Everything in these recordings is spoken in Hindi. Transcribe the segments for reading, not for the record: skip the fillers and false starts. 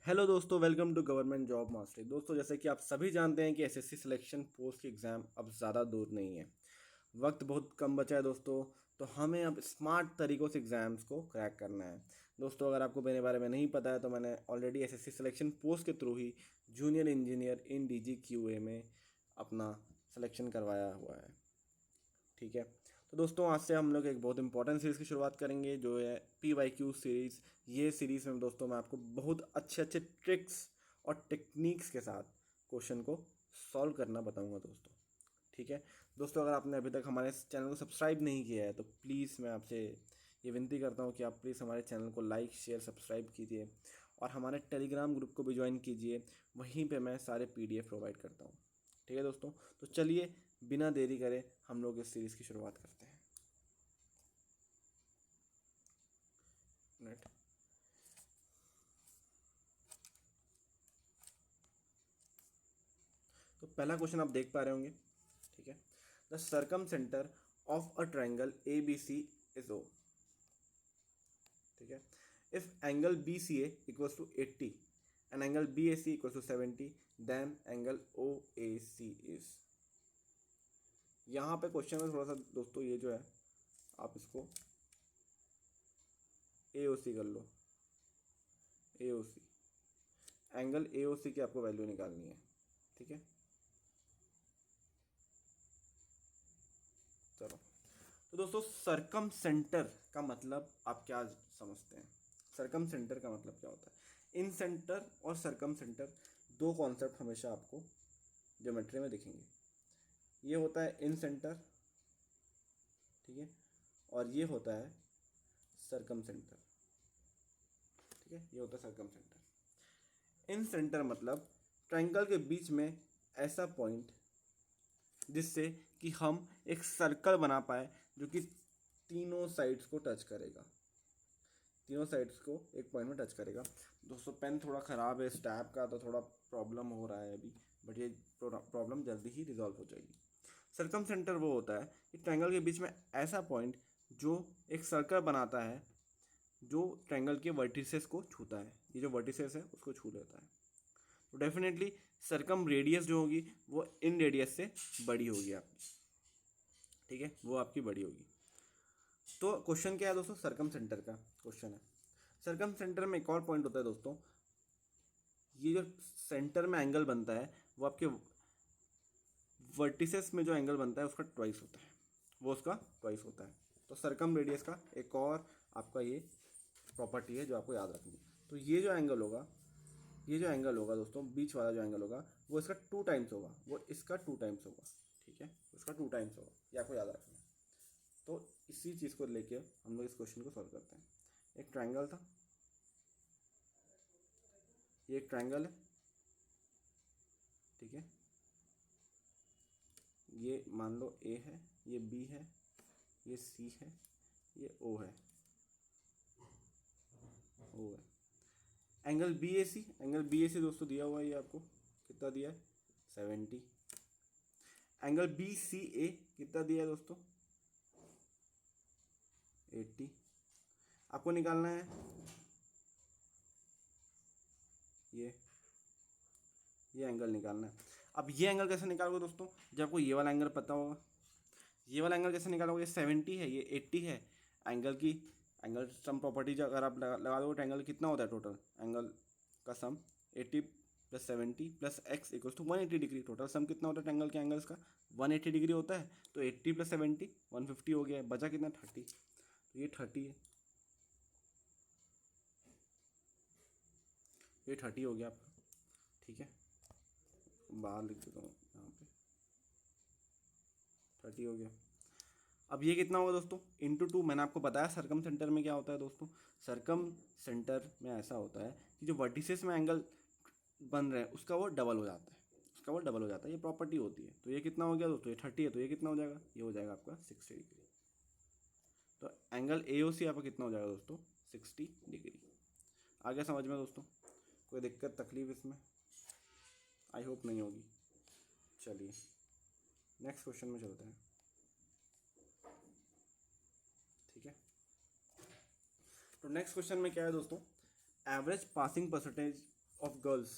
हेलो दोस्तों, welcome to government job mastery. दोस्तों, जैसे कि आप सभी जानते हैं कि एसएससी सिलेक्शन पोस्ट की एग्ज़ाम अब ज़्यादा दूर नहीं है। वक्त बहुत कम बचा है दोस्तों, तो हमें अब स्मार्ट तरीक़ों से एग्ज़ाम्स को क्रैक करना है। दोस्तों, अगर आपको मेरे बारे में नहीं पता है तो मैंने ऑलरेडी एसएससी सिलेक्शन पोस्ट के थ्रू ही जूनियर इंजीनियर इन डीजीक्यूए में अपना सिलेक्शन करवाया हुआ है। ठीक है, तो दोस्तों आज से हम लोग एक बहुत इंपॉर्टेंट सीरीज़ की शुरुआत करेंगे जो है PYQ सीरीज़। ये सीरीज़ में दोस्तों मैं आपको बहुत अच्छे अच्छे ट्रिक्स और टेक्निक्स के साथ क्वेश्चन को सॉल्व करना बताऊंगा दोस्तों। ठीक है दोस्तों, अगर आपने अभी तक हमारे इस चैनल को सब्सक्राइब नहीं किया है तो प्लीज़ मैं आपसे ये विनती करता हूँ कि आप प्लीज़ हमारे चैनल को लाइक शेयर सब्सक्राइब कीजिए और हमारे टेलीग्राम ग्रुप को भी ज्वाइन कीजिए। वहीं पे मैं सारे PDF प्रोवाइड करता हूँ। ठीक है दोस्तों, तो चलिए बिना देरी करे हम लोग इस सीरीज़ की शुरुआत करते हैं। नेट तो पहला क्वेश्चन आप देख पा रहे होंगे। ठीक है, the circumcentre of a triangle ABC is O। ठीक है, if angle BCA equals to 80 and angle BAC equals to 70 then angle OAC is. यहाँ पे क्वेश्चन में थोड़ा सा दोस्तों ये जो है आप इसको AOC कर लो। AOC एंगल AOC की आपको वैल्यू निकालनी है। ठीक है, चलो तो दोस्तों सरकम सेंटर का मतलब आप क्या समझते हैं? सरकम सेंटर का मतलब क्या होता है? इन सेंटर और सरकम सेंटर दो कॉन्सेप्ट हमेशा आपको ज्योमेट्री में दिखेंगे। ये होता है इन सेंटर, ठीक है, और ये होता है सरकम सेंटर। ठीक है, ये होता है सरकम सेंटर। इन सेंटर मतलब ट्रायंगल के बीच में ऐसा पॉइंट जिससे कि हम एक सर्कल बना पाए जो कि तीनों साइड्स को टच करेगा। तीनों साइड्स को एक पॉइंट में टच करेगा। दोस्तों पेन थोड़ा ख़राब है इस टैब का, तो थोड़ा प्रॉब्लम हो रहा है अभी, बट ये प्रॉब्लम जल्दी ही रिजॉल्व हो जाएगी। सर्कम सेंटर वो होता है कि ट्रायंगल के बीच में ऐसा पॉइंट जो एक सर्कल बनाता है, जो ट्रायंगल के वर्टिसेस को छूता है। ये जो वर्टिसेस है उसको छू लेता है। तो डेफिनेटली सर्कम रेडियस जो होगी वो इन रेडियस से बड़ी होगी आपकी। ठीक है, वो आपकी बड़ी होगी। तो क्वेश्चन क्या है दोस्तों? सर्कम सेंटर का क्वेश्चन है। सर्कम सेंटर में एक और पॉइंट होता है दोस्तों, ये जो सेंटर में एंगल बनता है वो आपके वर्टिसेस में जो एंगल बनता है उसका ट्वाइस होता है, वो उसका ट्वाइस होता है। तो सर्कम रेडियस का एक और आपका ये प्रॉपर्टी है जो आपको याद रखनी है। तो ये जो एंगल होगा, ये जो एंगल होगा दोस्तों, बीच वाला जो एंगल होगा वो इसका 2 टाइम्स होगा, वो इसका 2 टाइम्स होगा। ठीक है, उसका 2 टाइम्स होगा, ये आपको याद रखना है। तो इसी चीज़ को लेके हम लोग इस क्वेश्चन को सॉल्व करते हैं। एक ट्रायंगल था, ये एक ट्रायंगल है। ठीक है, ये मान लो A है, ये B है, ये C है, ये O है। O है। एंगल BAC, एंगल BAC दोस्तों दिया हुआ है, ये आपको कितना दिया है? 70। एंगल BCA कितना दिया है दोस्तों? 80। आपको निकालना है ये एंगल निकालना है। अब ये एंगल कैसे निकालोगे दोस्तों? जब आपको ये वाला एंगल पता होगा। ये वाला एंगल कैसे निकालोगे? ये 70 है, ये 80 है। एंगल की एंगल सम प्रॉपर्टी जो अगर आप लगा दोगे, एंगल कितना होता है टोटल एंगल का sum? 80 plus 70 plus x equals to 180 degree. Total sum कितना होता है ट्रायंगल के एंगल्स का? 180 डिग्री होता है। तो 80 प्लस 70 150 हो गया, बचा कितना? 30। तो ये 30 है, ये 30 हो गया आपका। ठीक है, बाहर लिख देता हूँ यहाँ पे, 30 हो गया। अब ये कितना होगा दोस्तों? इंटू 2। मैंने आपको बताया सर्कम सेंटर में क्या होता है दोस्तों। सर्कम सेंटर में ऐसा होता है कि जो वर्टिसेस में एंगल बन रहे हैं उसका वो डबल हो जाता है, उसका वो डबल हो जाता है, ये प्रॉपर्टी होती है। तो ये कितना हो गया दोस्तों? ये 30 है, तो ये कितना हो जाएगा? ये हो जाएगा आपका 60 डिग्री। तो एंगल AOC आपका कितना हो जाएगा दोस्तों? 60 डिग्री। आ गया समझ में दोस्तों? कोई दिक्कत तकलीफ इसमें? आई होप नहीं होगी। चलिए नेक्स्ट क्वेश्चन में चलते हैं। ठीक है, तो नेक्स्ट क्वेश्चन में क्या है दोस्तों? Average passing percentage of girls,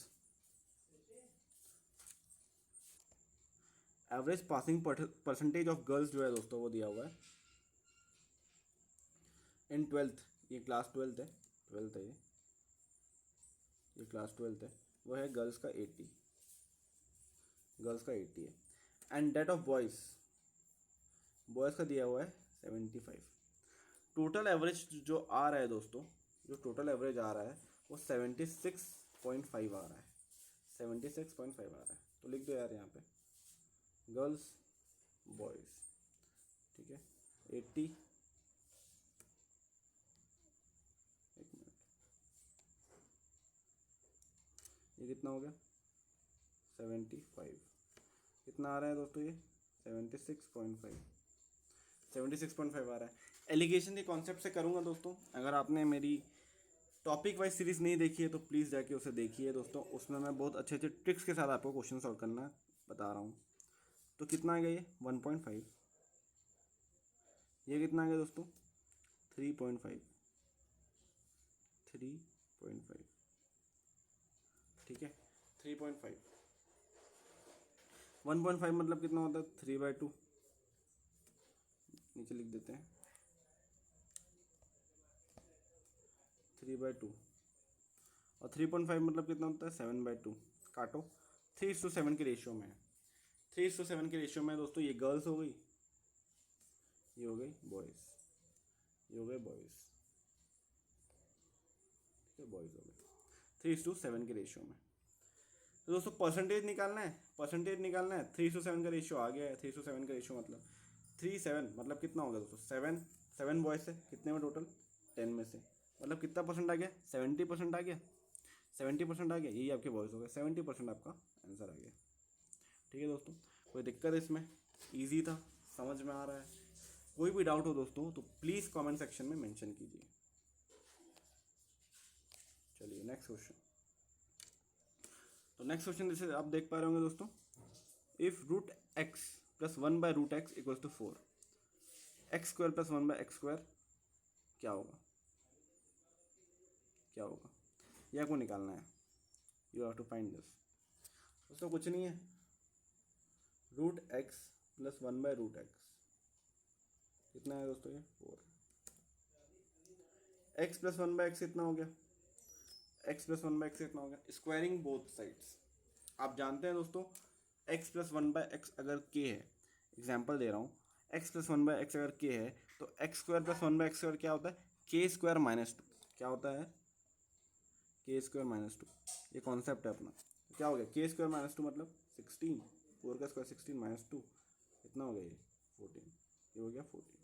average passing percentage of girls जो है दोस्तों वो दिया हुआ है इन 12th, ये क्लास 12th है, 12th है ये क्लास 12th है, वो है गर्ल्स का 80, गर्ल्स का 80 है। And that of boys, boys का दिया हुआ है 75। टोटल एवरेज जो आ रहा है दोस्तों, जो टोटल एवरेज आ रहा है वो 76.5 आ रहा है, 76.5 आ रहा है। तो लिख दो यार यहाँ पे गर्ल्स बॉयज़, ठीक है 80, एक मिनट, ये कितना हो गया 75, कितना आ रहा है दोस्तों ये 76.5, 76.5 आ रहा है। एलिगेशन के कॉन्सेप्ट से करूँगा दोस्तों। अगर आपने मेरी टॉपिक वाइज सीरीज़ नहीं देखी है तो प्लीज़ जाके उसे देखिए दोस्तों, उसमें मैं बहुत अच्छे अच्छे ट्रिक्स के साथ आपको क्वेश्चन सॉल्व करना बता रहा हूँ। तो कितना आ गया ये 1.5, ये कितना आ गया दोस्तों 3.5, 3.5, ठीक है 3.5, 1.5 मतलब कितना होता है 3/2, नीचे लिख देते हैं 3/2, और 3.5 मतलब कितना होता है 7/2, काटो 3:7 के रेशियो में है, 3:7 के रेशियो में दोस्तों। ये गर्ल्स हो गई, ये हो गई बॉयज़, ये हो गए बॉयज़, ठीक है बॉयज़ हो गए 3:7 के रेशियो में। तो दोस्तों परसेंटेज निकालना है, परसेंटेज निकालना है, 3:7 का रेशियो आ गया है, 3:7 का रेशियो मतलब 3:7 मतलब कितना हो गया दोस्तों 7 बॉयज़ है, कितने में टोटल 10 में से, मतलब कितना परसेंट आ गया 70% आ गया, 70% आ गया, यही आपके बॉयज़ हो गए, 70% आपका आंसर आ गया। ठीक है दोस्तों, कोई दिक्कत इसमें, ईजी था, समझ में आ रहा है। कोई भी डाउट हो दोस्तों तो प्लीज़ कमेंट सेक्शन में मेंशन कीजिए। चलिए नेक्स्ट क्वेश्चन। तो नेक्स्ट क्वेश्चन जैसे आप देख पा रहे होंगे दोस्तों, if root x plus 1/√x equals to 4, x² plus 1/x² क्या होगा, क्या होगा, ये आपको निकालना है, you have to find this. दोस्तों कुछ नहीं है, रूट एक्स प्लस 1/√x कितना है दोस्तों ये 4, x प्लस 1/x कितना हो गया, x प्लस 1/x कितना हो गया, स्क्वायरिंग बोथ साइड्स। आप जानते हैं दोस्तों x प्लस 1/x अगर k है, एग्जाम्पल दे रहा हूँ, x प्लस 1/x अगर k है तो x² प्लस 1/x² क्या होता है k² माइनस 2, क्या होता है k² माइनस 2, ये कॉन्सेप्ट है अपना। क्या हो गया k² माइनस 2 मतलब 16, 4 का स्क्वायर 16 माइनस 2 कितना हो गया ये 14, ये हो गया 14।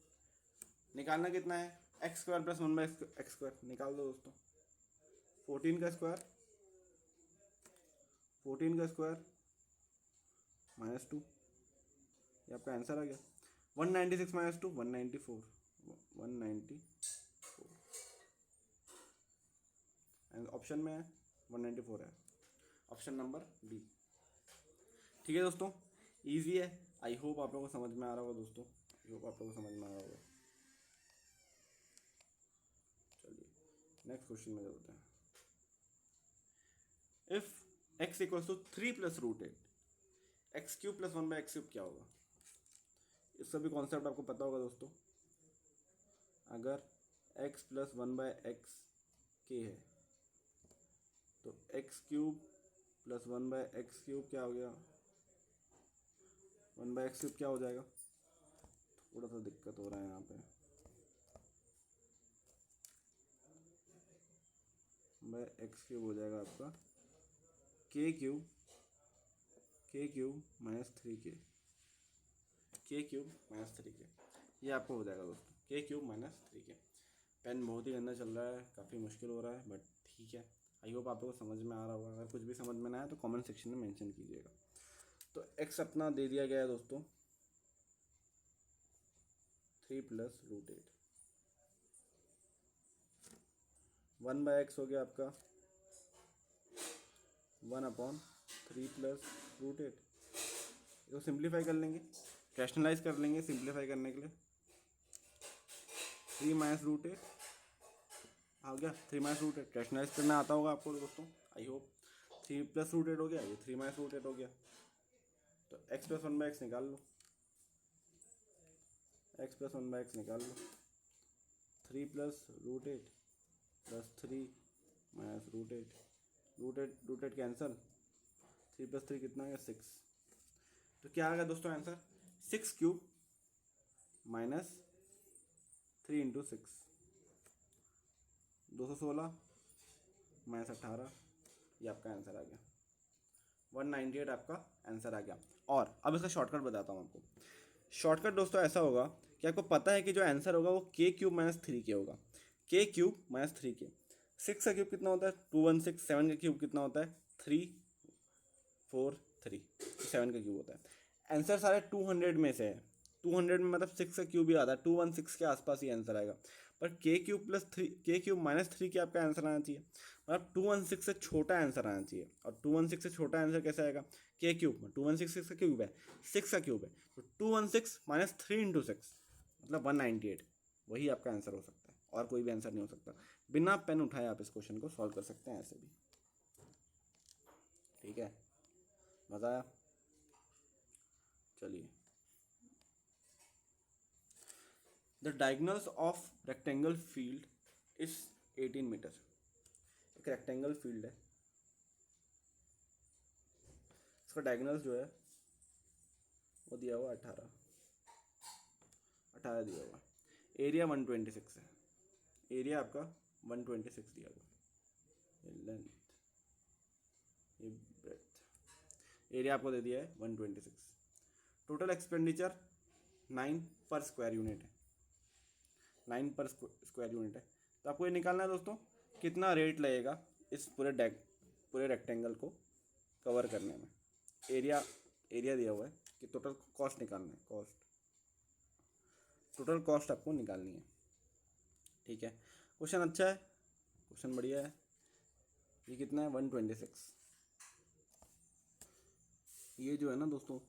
निकालना कितना है x² प्लस 1/x² निकाल दो दोस्तों, 14 का स्क्वायर माइनस 2, ये आपका आंसर आ गया। 196 माइनस 2 194, 194 ऑप्शन में है 194 है, ऑप्शन नंबर बी। ठीक है दोस्तों, इजी है, आई होप आप लोगों को समझ में आ रहा होगा दोस्तों, आई होप आप लोगों को समझ में आ रहा होगा। चलिए नेक्स्ट क्वेश्चन में चलते हैं। If x equals to 3 plus √8, x³ plus 1/x³ क्या होगा, इसका भी कॉन्सेप्ट आपको पता होगा दोस्तों। अगर x प्लस 1/x k है तो x³ प्लस 1/x³ क्या हो गया 1/x³ क्या हो जाएगा, थोड़ा सा दिक्कत हो रहा है यहाँ पे, x³ हो जाएगा आपका k³ minus 3k, k³ minus 3k, ये आपको हो जाएगा दोस्तों k³ माइनस 3k। पेन बहुत ही गंदा चल रहा है, काफ़ी मुश्किल हो रहा है, बट ठीक है, आई होप आप लोगों को समझ में आ रहा होगा। अगर कुछ भी समझ में ना आए तो कमेंट सेक्शन में मेंशन कीजिएगा। तो x अपना दे दिया गया है दोस्तों 3 प्लस √8, 1/x हो गया आपका 1/3 प्लस √8, इसको सिंप्लीफाई कर लेंगे, रैशनलाइज कर लेंगे सिंप्लीफाई करने के लिए, 3 माइनस √8 आ गया, 3 माइनस √8 रैशनलाइज करना आता होगा आपको दोस्तों, आई होप। 3 प्लस रूट 8 हो गया, ये 3 माइनस रूट 8 हो गया, तो x प्लस 1/x निकाल लो, x प्लस 1/x निकाल लो। 3 plus root 8 plus 3 minus root eight cancel, 3 plus 3 कितना है 6। तो क्या आ गया दोस्तों आंसर, 6³ माइनस 3 इंटू 6, 216 माइनस 18, ये आपका आंसर आ गया। 198 आपका आंसर आ गया। और अब इसका शॉर्टकट बताता हूँ आपको। शॉर्टकट दोस्तों ऐसा होगा कि आपको पता है कि जो आंसर होगा वो k³ माइनस 3k होगा। k³ माइनस 3k, 6 का क्यूब कितना होता है 216, 7 का क्यूब कितना होता है 343, 7 का क्यूब होता है। आंसर सारे 200 में से है, 200 में मतलब 6 का क्यूब ही आता है, 216 के आसपास ही आंसर आएगा। पर k³ प्लस 3, k³ माइनस 3 के आपका आंसर आना चाहिए, मतलब 216 से छोटा आंसर आना चाहिए। और 216 से छोटा आंसर कैसे आएगा, k³ 216 6 का क्यूब है, 6 का क्यूब है, तो 216 माइनस 3 इंटू 6 मतलब 198, वही आपका आंसर हो सकता है, और कोई भी आंसर नहीं हो सकता। बिना पेन उठाए आप इस क्वेश्चन को सॉल्व कर सकते हैं ऐसे भी, ठीक है। मज़ा आया, चलिए। The diagonals of rectangle field is 18 metre. एक रेक्टेंगल फील्ड है, इसका डायगोनल्स जो है वो दिया हुआ 18 दिया हुआ। एरिया 126 है, एरिया आपका 126 दिया हुआ, ये लेंथ, ये ब्रेथ, एरिया आपको दे दिया है 126। टोटल एक्सपेंडिचर 9 पर स्क्वायर यूनिट है, 9 पर स्क्वायर यूनिट है। तो आपको ये निकालना है दोस्तों कितना रेट लगेगा इस पूरे रेक्टेंगल को कवर करने में। एरिया दिया हुआ है कि टोटल कॉस्ट निकालना है, टोटल कॉस्ट आपको निकालनी है, ठीक है। क्वेश्चन अच्छा है, क्वेश्चन बढ़िया है। ये कितना है 126, ये जो है ना दोस्तों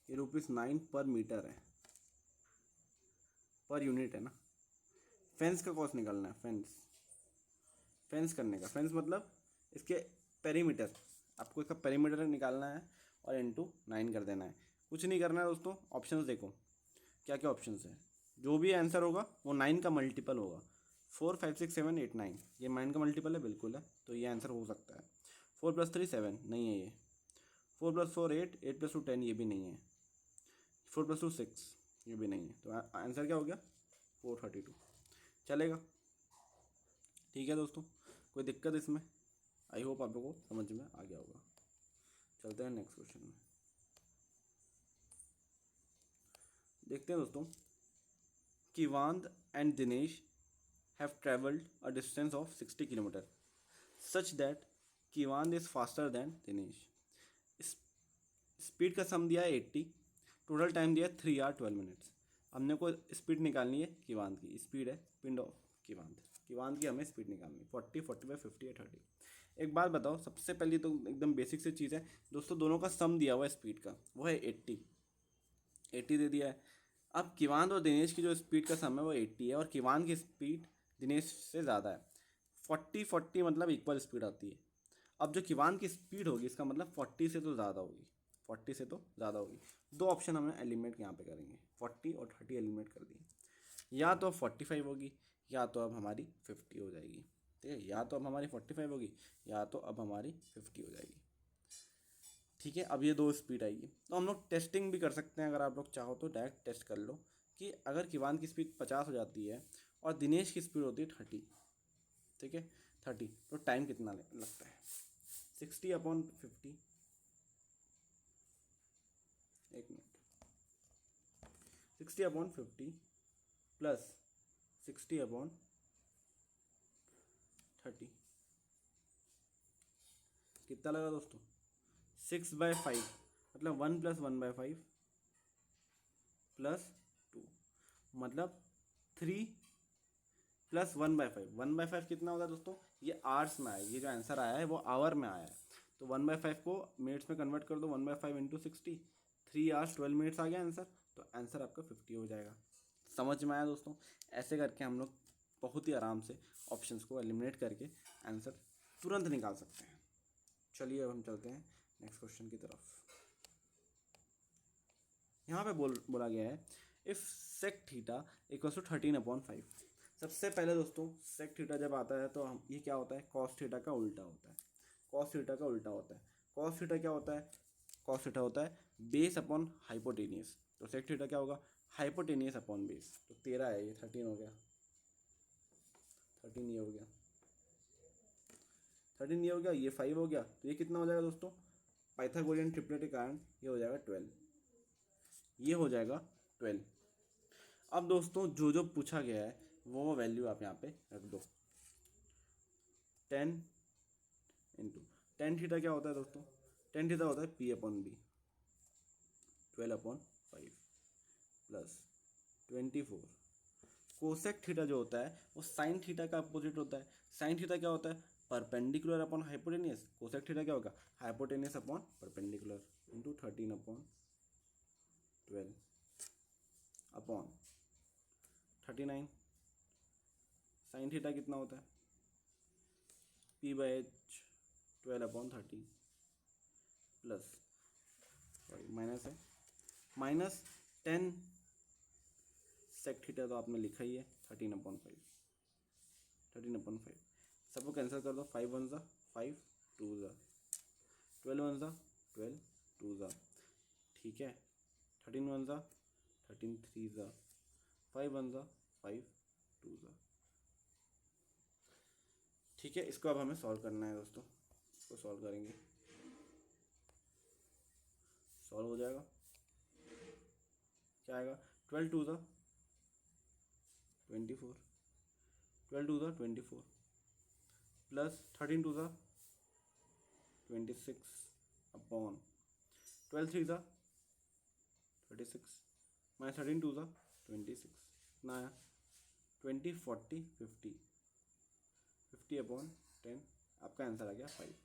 ये ₹9 पर मीटर है, पर यूनिट है ना। फेंस का कॉस्ट निकालना है, फेंस करने का, फेंस मतलब इसके पेरीमीटर, आपको इसका पेरीमीटर निकालना है और इंटू 9 कर देना है। कुछ नहीं करना है दोस्तों, ऑप्शंस देखो क्या क्या ऑप्शंस है। जो भी आंसर होगा वो 9 का मल्टीपल होगा। 4 5 6 7 8 9, ये 9 का मल्टीपल है, बिल्कुल है, तो ये आंसर हो सकता है। 4 + 3 7 नहीं है ये, 4 + 4 8, 8 + 2 10, ये भी नहीं है, 4 + 2 6, ये भी नहीं है। तो आंसर क्या हो गया 432, चलेगा, ठीक है दोस्तों। कोई दिक्कत इसमें, आई होप आप लोगों को समझ में आ गया होगा। चलते हैं नेक्स्ट क्वेश्चन में, देखते हैं दोस्तों। Kivand and Dinesh have travelled a distance of 60 kilometre such that Kivand is faster than Dinesh. Speed का सम दिया है 80, टोटल टाइम दिया है 3 hours 12 minutes। हमने को स्पीड निकालनी है किवांद की, स्पीड है स्पीड ऑफ किवांद की हमें स्पीड निकालनी है 40 45 50 या 30। एक बात बताओ, सबसे पहले तो एकदम बेसिक से चीज़ है दोस्तों, दोनों का सम दिया हुआ है स्पीड का, वो है 80 दे दिया है। अब किवांद और दिनेश की जो स्पीड का सम है वो 80 है, और किवांद की स्पीड दिनेश से ज़्यादा है। 40 मतलब इक्वल स्पीड आती है। अब जो किवांद की स्पीड होगी इसका मतलब 40 से तो ज़्यादा होगी, 40 से तो ज़्यादा होगी। दो ऑप्शन हमें एलिमिनेट यहाँ पे करेंगे, 40 और 30 एलिमिनेट कर दिए। या तो अब 45 होगी, या तो अब हमारी 50 हो जाएगी, ठीक है। या तो अब हमारी 45 होगी, या तो अब हमारी 50 हो जाएगी, ठीक है। अब ये दो स्पीड आएगी, तो हम लोग टेस्टिंग भी कर सकते हैं। अगर आप लोग चाहो तो डायरेक्ट टेस्ट कर लो कि अगर किवान की स्पीड 50 हो जाती है और दिनेश की स्पीड होती है 30, ठीक है 30, तो टाइम कितना लगता है 60/50, एक मिनट, 60/50 प्लस 60/30 कितना लगा दोस्तों 6/5, मतलब 1 + 1/5 + 2, मतलब 3 + 1/5। 1/5 कितना होगा दोस्तों, ये आवर्स में आया, ये जो आंसर आया है वो आवर में आया है। तो 1/5 को मिनट्स में कन्वर्ट कर दो, 1/5 × 60, 3 hours 12 minutes आ गया आंसर। तो आंसर आपका 50 हो जाएगा। समझ में आया दोस्तों, ऐसे करके हम लोग बहुत ही आराम से ऑप्शंस को एलिमिनेट करके आंसर तुरंत निकाल सकते हैं, चलिए अब हम चलते हैं नेक्स्ट क्वेश्चन की तरफ। यहाँ पे बोला गया है if sec theta equals to 13/5। सबसे पहले दोस्तों सेक थीटा जब आता है तो हम ये क्या होता है, कॉस थीटा का उल्टा होता है। कॉस थीटा का उल्टा होता है। कॉस थीटा क्या होता है, कॉस थीटा होता है बेस अपॉन हाइपोटेनियस। तो सेक थीटा क्या होगा, हाइपोटेनियस अपॉन बेस। तो 13 है, ये 13 हो गया, 13 ये हो गया, 13 ये हो गया, ये 5 हो गया। तो ये कितना हो जाएगा दोस्तों, पाइथागोरियन ट्रिपलेट के कारण ये हो जाएगा 12, ये हो जाएगा 12। अब दोस्तों जो जो पूछा गया है वो वैल्यू आप यहाँ पे रख दो। 10 इंटू टेन थीटा क्या होता है दोस्तों, टेन थीटा होता है P upon B, 12/5 plus 24। Cosec theta जो होता है वो साइन थीटा का अपोजिट होता है। साइन थीटा क्या होता है, perpendicular upon hypotenuse. Cosec theta क्या होगा, hypotenuse upon perpendicular into 13/12 upon 39। Sine theta कितना होता है, p/h 12/13 प्लस माइनस है माइनस 10 सेक थीटा तो आपने लिखा ही है 13/5, 13/5 सबको कैंसिल कर दो। 5 1 ज़ा 5, 2 ज़ा 12 1 ज़ा 12, 2 ज़ा ठीक है, 13 1 ज़ा 13, 3 ज़ा 5 1 ज़ा 5, 2 ज़ा ठीक है। इसको अब हमें सॉल्व करना है दोस्तों, इसको सॉल्व करेंगे, सॉल्व हो जाएगा। क्या आएगा, 12 2 ज़ा 24, 12 2 ज़ा 24 प्लस 13 2 ज़ा 26 अपॉन 12 3 ज़ा 36 माइनस 13 2 ज़ा 26 कितना आया 20 40 50 50/10। आपका आंसर आ गया 5।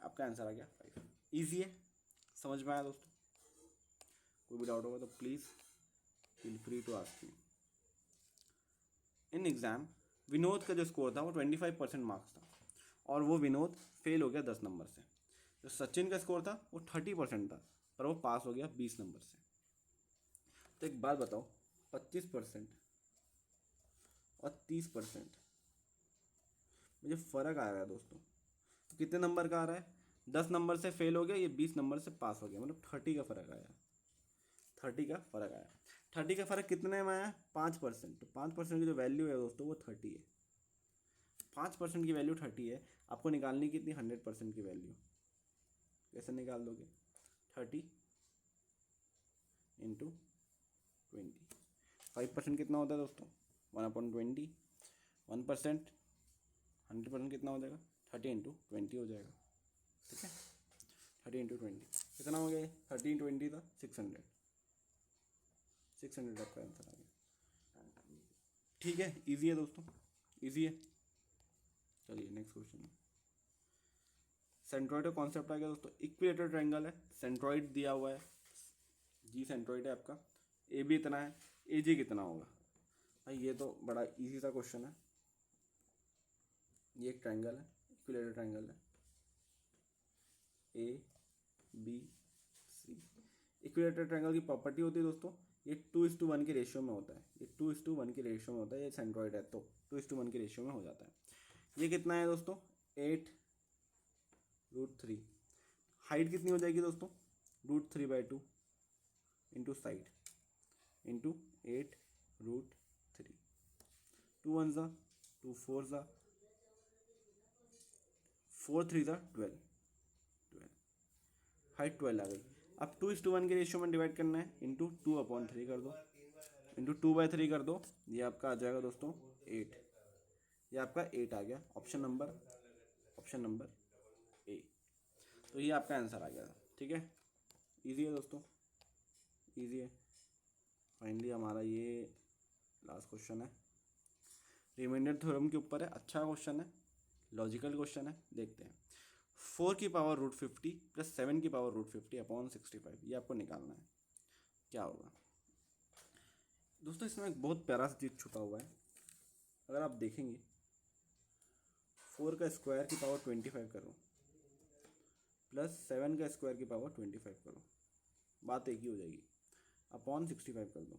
आपका आंसर आ गया 5। ईजी है, समझ में आया दोस्तों। कोई भी डाउट होगा तो please feel free to ask me. In exam Vinod का जो स्कोर था वो 25% मार्क्स था और वो विनोद फेल हो गया 10 नंबर से। जो सचिन का स्कोर था वो 30% था पर वो पास हो गया 20 नंबर से। तो एक बात बताओ, 25% और 30% मुझे फ़र्क आ रहा है दोस्तों। तो कितने नंबर का आ रहा है, 10 नंबर से फेल हो गया, ये 20 नंबर से पास हो गया, मतलब 30 का फ़र्क आया, 30 का फ़र्क आया। 30 का फ़र्क कितने में आया, 5%। तो 5% की जो वैल्यू है दोस्तों वो 30 है। 5% की वैल्यू 30 है। आपको निकालनी कितनी, 100% की वैल्यू। कैसे निकाल दोगे, 30 इंटू 20। 5% कितना होता है दोस्तों, 1/20। 1% 100% कितना हो जाएगा, 30 इंटू 20 हो जाएगा। ठीक है, 30 इंटू 20 कितना हो गया, 30 20 था 600। 600 आपका आंसर आ गया। ठीक है, इजी है दोस्तों, इजी है। चलिए नेक्स्ट क्वेश्चन। सेंट्रॉइड का कॉन्सेप्ट आ गया दोस्तों। इक्विलेटरल ट्रायंगल है, सेंट्रॉइड दिया हुआ है, जी सेंट्रॉइड है आपका, ए भी इतना है, ए जी कितना होगा। भाई ये तो बड़ा इजी सा क्वेश्चन है। ये एक ट्रायंगल है, इक्विलेटरल ट्रायंगल है, A B C. Equilateral triangle की प्रॉपर्टी होती है दोस्तों, ये 2:1 के रेशियो में होता है। ये 2:1 के रेशियो में होता है। ये सेंट्रॉइड है तो 2:1 के रेशियो में हो जाता है। ये कितना है दोस्तों, 8√3। हाइट कितनी हो जाएगी दोस्तों, √3/2 इंटू साइड इंटू 8√3। 2 1 ज़ा 2 4 ज़ा 4 3 ज़ा 12। हाइट 12 आ गई। अब 2:1 के रेशियो में डिवाइड करना है, इंटू 2/3 कर दो, इंटू 2/3 कर दो, ये आपका आ जाएगा दोस्तों 8। ये आपका 8 आ गया, ऑप्शन नंबर ए। तो ये आपका आंसर आ गया। ठीक है, इजी है दोस्तों, इजी है। फाइनली हमारा ये लास्ट क्वेश्चन है, रिमाइंडर थ्योरम के ऊपर है। अच्छा क्वेश्चन है, लॉजिकल क्वेश्चन है। देखते हैं, 4 की पावर √50 प्लस 7 की पावर √50 अपॉन 65, ये आपको निकालना है, क्या होगा दोस्तों। इसमें एक बहुत प्यारा सा चीज़ छुपा हुआ है। अगर आप देखेंगे 4 का स्क्वायर की पावर 25 करो प्लस 7 का स्क्वायर की पावर 25 करो, बात एक ही हो जाएगी, अपॉन 65 कर दो।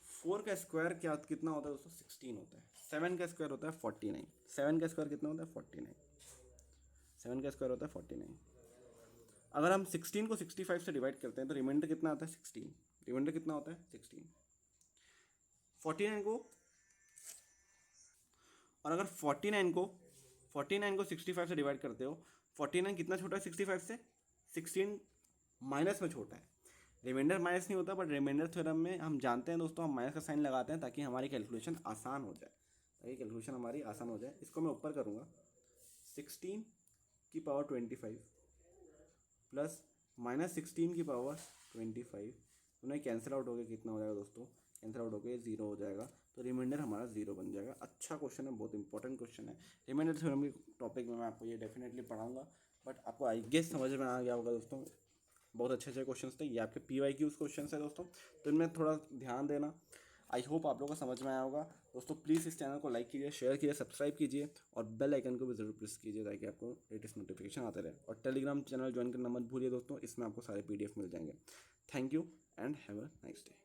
4 का स्क्वायर क्या कितना होता है दोस्तों, 16 होता है। 7 का स्क्वायर होता है 49। 7 का स्क्वायर कितना होता है 49। 7 का स्क्वायर होता है 49। अगर हम 16 को 65 से डिवाइड करते हैं तो रिमाइंडर कितना आता है 16। रिमाइंडर कितना होता है 16। 49 को, और अगर 49 को 65 से डिवाइड करते हो, 49 कितना छोटा है 65 से, 16 माइनस में छोटा है। रिमाइंडर माइनस नहीं होता, बट रिमाइंडर थ्योरम में हम जानते हैं दोस्तों, हम माइनस का साइन लगाते हैं ताकि हमारी कैलकुलेशन आसान हो जाए, ताकि कैलकुलेशन हमारी आसान हो जाए। इसको मैं ऊपर करूँगा, 16 की पावर 25 प्लस माइनस 16 की पावर 25, उन्हें कैंसिल आउट हो गया, कितना हो जाएगा दोस्तों, कैंसिल आउट हो गया 0 हो जाएगा, तो रिमाइंडर हमारा 0 बन जाएगा। अच्छा क्वेश्चन है, बहुत इंपॉर्टेंट क्वेश्चन है। रिमाइंडर थ्योरम के टॉपिक में मैं आपको ये डेफिनेटली पढ़ाऊंगा, बट आपको आई गेस समझ में आ गया होगा दोस्तों। बहुत अच्छे अच्छे क्वेश्चन थे, ये आपके PYQs क्वेश्चन है दोस्तों, तो इनमें थोड़ा ध्यान देना। आई होप आप लोगों को समझ में आया होगा दोस्तों। प्लीज़ इस चैनल को लाइक कीजिए, शेयर कीजिए, सब्सक्राइब कीजिए और बेल आइकन को भी जरूर प्रेस कीजिए ताकि आपको लेटेस्ट नोटिफिकेशन आते रहे। और टेलीग्राम चैनल ज्वाइन करना मत भूलिए दोस्तों, इसमें आपको सारे PDF मिल जाएंगे। Thank you and have a nice day.